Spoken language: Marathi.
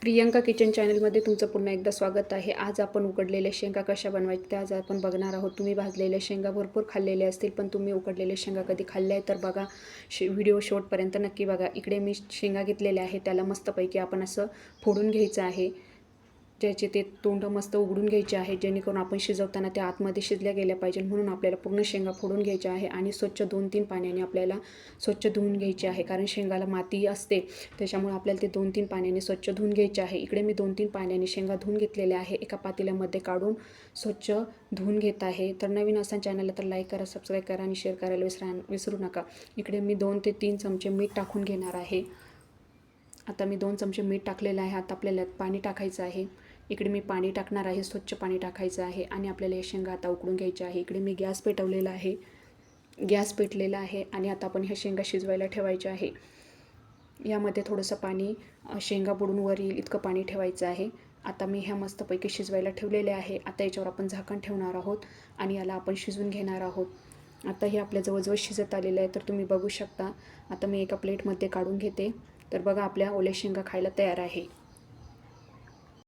प्रियंका किचन चॅनलमध्ये तुमचं पुन्हा एकदा स्वागत आहे। आज आपण उकडलेल्या शेंगा कशा बनवायच्या ते आज आपण बघणार आहोत। तुम्ही भाजलेल्या शेंगा भरपूर खाल्लेल्या असतील, पण तुम्ही उकडलेल्या शेंगा कधी खाल्ल्या तर बघा, व्हिडिओ शेवटपर्यंत नक्की बघा। इकडे मी शेंगा घेतलेल्या आहे, त्याला मस्तपैकी आपण असं फोडून घ्यायचं आहे। ज्याचे ते तोंड मस्त उघडून घ्यायचे आहे, जेणेकरून आपण शिजवताना त्या आतमध्ये शिजल्या गेल्या पाहिजे, म्हणून आपल्याला पूर्ण शेंगा फोडून घ्यायच्या आहे आणि स्वच्छ 2-3 पाण्याने आपल्याला स्वच्छ धुवून घ्यायचे आहे। कारण शेंगाला माती असते, त्याच्यामुळे आपल्याला ते 2-3 पाण्याने स्वच्छ धुवून घ्यायचे आहे। इकडे मी 2-3 पाण्याने शेंगा धुवून घेतलेल्या आहे, एका पातेल्यामध्ये काढून स्वच्छ धुवून घेत आहे। तर नवीन असाल चॅनलला तर लाईक करा, सबस्क्राईब करा आणि शेअर करायला विसरू नका। इकडे मी 2 ते 3 चमचे मीठ टाकून घेणार आहे। आता मी 2 चमचे मीठ टाकलेलं आहे। आता आपल्याला पाणी टाकायचं आहे। इकडे मी पाणी टाकणार आहे, स्वच्छ पाणी टाकायचं आहे आणि आपल्याला हे शेंगा आता उकडून घ्यायचे आहे। इकडे मी गॅस पेटवलेला आहे, गॅस पेटलेला आहे आणि आता आपण ह्या शेंगा शिजवायला ठेवायच्या आहे। यामध्ये थोडंसं पाणी शेंगा बुडून वर येईल इतकं पाणी ठेवायचं आहे। आता मी ह्या मस्तपैकी शिजवायला ठेवलेले आहे। आता याच्यावर आपण झाकण ठेवणार आहोत आणि याला आपण शिजवून घेणार आहोत। आता हे आपल्या जवळजवळ शिजत आलेलं आहे, तर तुम्ही बघू शकता। आता मी एका प्लेटमध्ये काढून घेते। तर बघा, आपल्या ओल्या शेंगा खायला तयार आहे।